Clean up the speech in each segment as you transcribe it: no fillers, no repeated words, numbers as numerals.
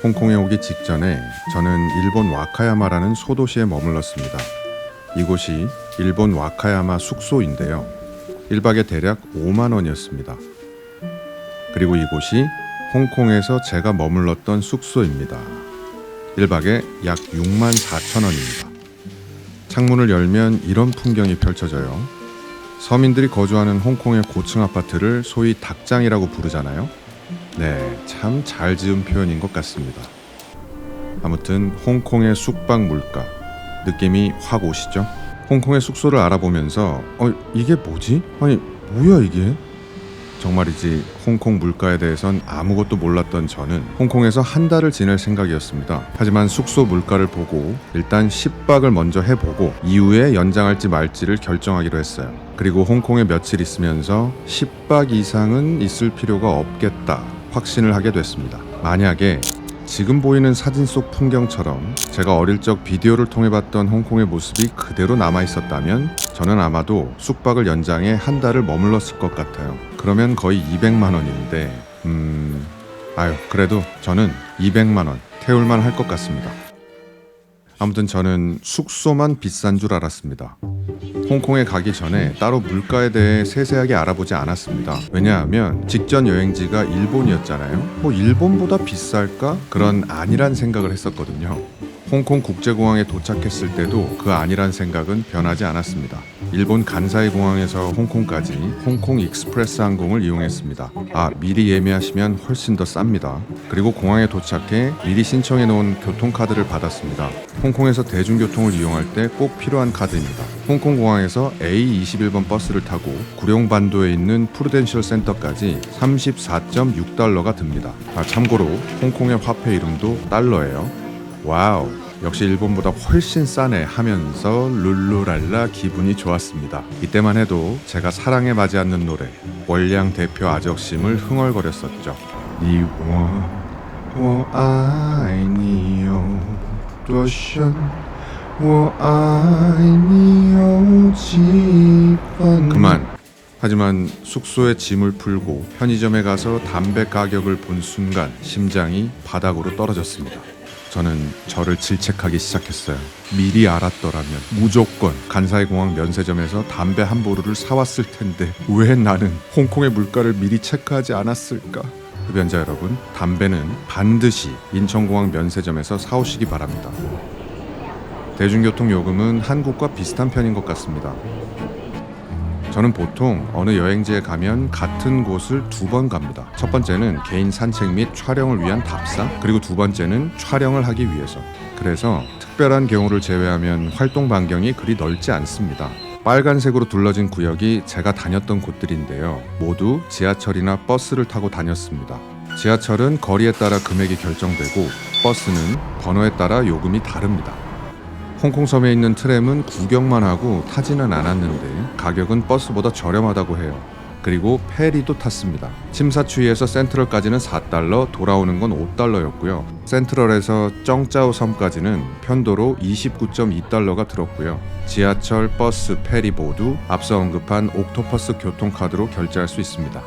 홍콩에 오기 직전에 저는 일본 와카야마라는 소도시에 머물렀습니다. 이곳이 일본 와카야마 숙소인데요. 1박에 대략 5만 원이었습니다. 그리고 이곳이 홍콩에서 제가 머물렀던 숙소입니다. 1박에 약 6만 4천 원입니다. 창문을 열면 이런 풍경이 펼쳐져요. 서민들이 거주하는 홍콩의 고층 아파트를 소위 닭장이라고 부르잖아요. 네, 참 잘 지은 표현인 것 같습니다. 아무튼 홍콩의 숙박 물가 느낌이 확 오시죠? 홍콩의 숙소를 알아보면서 이게 뭐지? 아니 뭐야 이게? 정말이지 홍콩 물가에 대해선 아무것도 몰랐던 저는 홍콩에서 한 달을 지낼 생각이었습니다. 하지만 숙소 물가를 보고 일단 10박을 먼저 해보고 이후에 연장할지 말지를 결정하기로 했어요. 그리고 홍콩에 며칠 있으면서 10박 이상은 있을 필요가 없겠다 확신을 하게 됐습니다. 만약에 지금 보이는 사진 속 풍경처럼 제가 어릴 적 비디오를 통해 봤던 홍콩의 모습이 그대로 남아있었다면 저는 아마도 숙박을 연장해 한 달을 머물렀을 것 같아요. 그러면 거의 200만 원인데 그래도 저는 200만 원 태울만 할 것 같습니다. 아무튼 저는 숙소만 비싼 줄 알았습니다. 홍콩에 가기 전에 따로 물가에 대해 세세하게 알아보지 않았습니다. 왜냐하면 직전 여행지가 일본이었잖아요. 일본보다 비쌀까? 그런 아니란 생각을 했었거든요. 홍콩 국제공항에 도착했을 때도 그 아니란 생각은 변하지 않았습니다. 일본 간사이 공항에서 홍콩까지 홍콩 익스프레스 항공을 이용했습니다. 미리 예매하시면 훨씬 더 쌉니다. 그리고 공항에 도착해 미리 신청해 놓은 교통카드를 받았습니다. 홍콩에서 대중교통을 이용할 때 꼭 필요한 카드입니다. 홍콩 공항에서 A21번 버스를 타고 구룡반도에 있는 프루덴셜 센터까지 34.6달러가 듭니다. 참고로 홍콩의 화폐 이름도 달러예요. 와우, 역시 일본보다 훨씬 싸네 하면서 룰루랄라 기분이 좋았습니다. 이때만 해도 제가 사랑에 맞지 않는 노래 월량 대표 아적심을 흥얼거렸었죠. 그만. 하지만 숙소에 짐을 풀고 편의점에 가서 담배 가격을 본 순간 심장이 바닥으로 떨어졌습니다. 저는 저를 질책하기 시작했어요. 미리 알았더라면 무조건 간사이 공항 면세점에서 담배 한 보루를 사왔을 텐데 왜 나는 홍콩의 물가를 미리 체크하지 않았을까? 흡연자 여러분, 담배는 반드시 인천공항 면세점에서 사오시기 바랍니다. 대중교통 요금은 한국과 비슷한 편인 것 같습니다. 저는 보통 어느 여행지에 가면 같은 곳을 2번 갑니다. 첫 번째는 개인 산책 및 촬영을 위한 답사, 그리고 두 번째는 촬영을 하기 위해서. 그래서 특별한 경우를 제외하면 활동 반경이 그리 넓지 않습니다. 빨간색으로 둘러진 구역이 제가 다녔던 곳들인데요. 모두 지하철이나 버스를 타고 다녔습니다. 지하철은 거리에 따라 금액이 결정되고 버스는 번호에 따라 요금이 다릅니다. 홍콩 섬에 있는 트램은 구경만 하고 타지는 않았는데 가격은 버스보다 저렴하다고 해요. 그리고 페리도 탔습니다. 침사추이에서 센트럴까지는 4달러, 돌아오는 건 5달러였고요. 센트럴에서 쩡짜오 섬까지는 편도로 29.2달러가 들었고요. 지하철, 버스, 페리 모두 앞서 언급한 옥토퍼스 교통카드로 결제할 수 있습니다.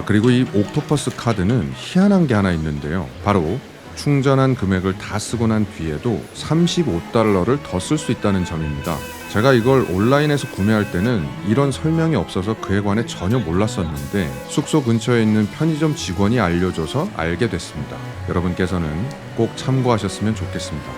그리고 이 옥토퍼스 카드는 희한한 게 하나 있는데요. 바로 충전한 금액을 다 쓰고 난 뒤에도 35달러를 더 쓸 수 있다는 점입니다. 제가 이걸 온라인에서 구매할 때는 이런 설명이 없어서 그에 관해 전혀 몰랐었는데 숙소 근처에 있는 편의점 직원이 알려줘서 알게 됐습니다. 여러분께서는 꼭 참고하셨으면 좋겠습니다.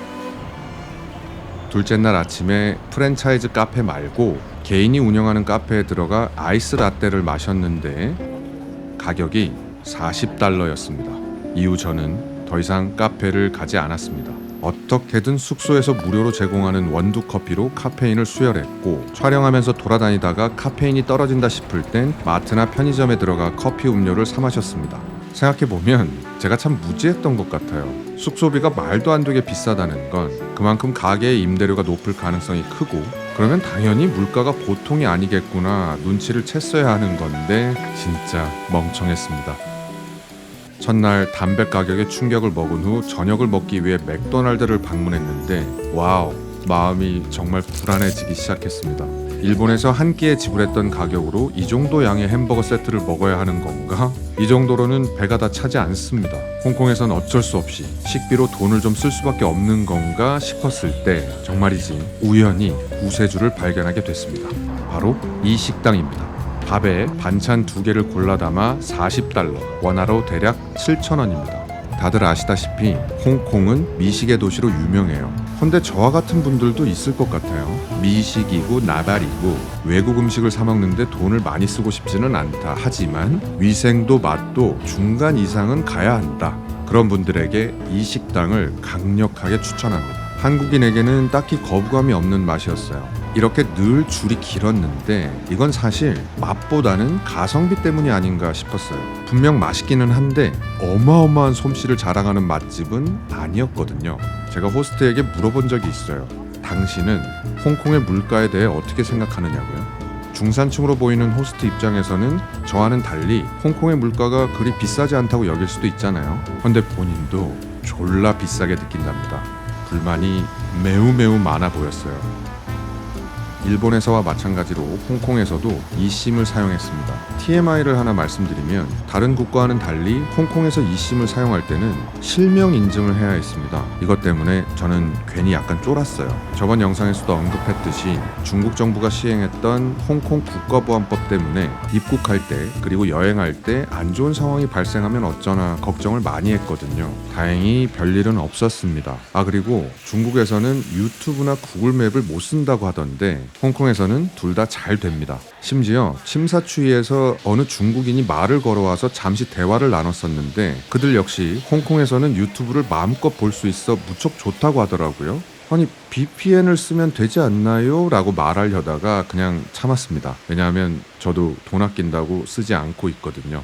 둘째 날 아침에 프랜차이즈 카페 말고 개인이 운영하는 카페에 들어가 아이스 라떼를 마셨는데 가격이 40달러였습니다. 이후 저는 더 이상 카페를 가지 않았습니다. 어떻게든 숙소에서 무료로 제공하는 원두 커피로 카페인을 수혈했고 촬영하면서 돌아다니다가 카페인이 떨어진다 싶을 땐 마트나 편의점에 들어가 커피 음료를 사 마셨습니다. 생각해보면 제가 참 무지했던 것 같아요. 숙소비가 말도 안 되게 비싸다는 건 그만큼 가게의 임대료가 높을 가능성이 크고 그러면 당연히 물가가 보통이 아니겠구나 눈치를 챘어야 하는 건데 진짜 멍청했습니다. 첫날 담배 가격에 충격을 먹은 후 저녁을 먹기 위해 맥도날드를 방문했는데 와우, 마음이 정말 불안해지기 시작했습니다. 일본에서 한 끼에 지불했던 가격으로 이 정도 양의 햄버거 세트를 먹어야 하는 건가? 이 정도로는 배가 다 차지 않습니다. 홍콩에선 어쩔 수 없이 식비로 돈을 좀 쓸 수밖에 없는 건가 싶었을 때 정말이지 우연히 구세주를 발견하게 됐습니다. 바로 이 식당입니다. 밥에 반찬 2개를 골라 담아 $40, 원화로 대략 7,000원입니다. 다들 아시다시피 홍콩은 미식의 도시로 유명해요. 근데 저와 같은 분들도 있을 것 같아요. 미식이고 나발이고 외국 음식을 사 먹는데 돈을 많이 쓰고 싶지는 않다. 하지만 위생도 맛도 중간 이상은 가야 한다. 그런 분들에게 이 식당을 강력하게 추천합니다. 한국인에게는 딱히 거부감이 없는 맛이었어요. 이렇게 늘 줄이 길었는데 이건 사실 맛보다는 가성비 때문이 아닌가 싶었어요. 분명 맛있기는 한데 어마어마한 솜씨를 자랑하는 맛집은 아니었거든요. 제가 호스트에게 물어본 적이 있어요. 당신은 홍콩의 물가에 대해 어떻게 생각하느냐고요? 중산층으로 보이는 호스트 입장에서는 저와는 달리 홍콩의 물가가 그리 비싸지 않다고 여길 수도 있잖아요. 근데 본인도 졸라 비싸게 느낀답니다. 불만이 매우 많아 보였어요. 일본에서와 마찬가지로 홍콩에서도 eSIM을 사용했습니다. TMI를 하나 말씀드리면 다른 국가와는 달리 홍콩에서 eSIM을 사용할 때는 실명 인증을 해야 했습니다. 이것 때문에 저는 괜히 약간 쫄았어요. 저번 영상에서도 언급했듯이 중국 정부가 시행했던 홍콩 국가보안법 때문에 입국할 때 그리고 여행할 때 안 좋은 상황이 발생하면 어쩌나 걱정을 많이 했거든요. 다행히 별일은 없었습니다. 그리고 중국에서는 유튜브나 구글맵을 못 쓴다고 하던데 홍콩에서는 둘 다 잘 됩니다. 심지어 침사추이에서 어느 중국인이 말을 걸어와서 잠시 대화를 나눴었는데 그들 역시 홍콩에서는 유튜브를 마음껏 볼 수 있어 무척 좋다고 하더라고요. 아니 VPN을 쓰면 되지 않나요? 라고 말하려다가 그냥 참았습니다. 왜냐하면 저도 돈 아낀다고 쓰지 않고 있거든요.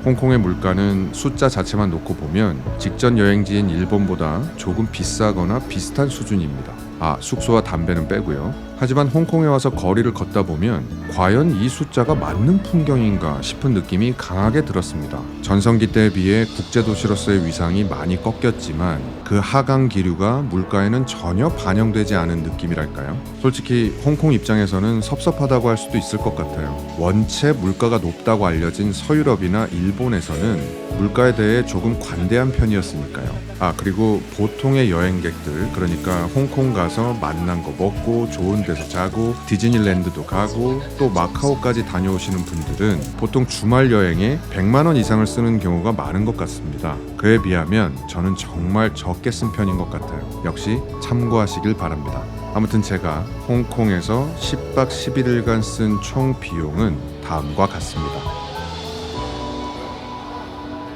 홍콩의 물가는 숫자 자체만 놓고 보면 직전 여행지인 일본보다 조금 비싸거나 비슷한 수준입니다. 숙소와 담배는 빼고요. 하지만 홍콩에 와서 거리를 걷다 보면 과연 이 숫자가 맞는 풍경인가 싶은 느낌이 강하게 들었습니다. 전성기 때에 비해 국제도시로서의 위상이 많이 꺾였지만 그 하강 기류가 물가에는 전혀 반영되지 않은 느낌이랄까요? 솔직히 홍콩 입장에서는 섭섭하다고 할 수도 있을 것 같아요. 원체 물가가 높다고 알려진 서유럽이나 일본에서는 물가에 대해 조금 관대한 편이었으니까요. 그리고 보통의 여행객들, 그러니까 홍콩 가서 맛난 거 먹고 좋은 데서 자고 디즈니랜드도 가고 또 마카오까지 다녀오시는 분들은 보통 주말 여행에 100만 원 이상을 쓰는 경우가 많은 것 같습니다. 그에 비하면 저는 정말 적게 쓴 편인 것 같아요. 역시 참고하시길 바랍니다. 아무튼 제가 홍콩에서 10박 11일간 쓴 총 비용은 다음과 같습니다.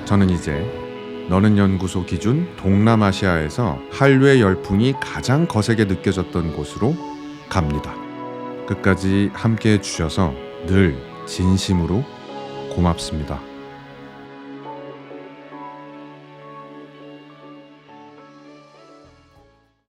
저는 이제 너는 연구소 기준 동남아시아에서 한류의 열풍이 가장 거세게 느껴졌던 곳으로 갑니다. 끝까지 함께해 주셔서 늘 진심으로 고맙습니다.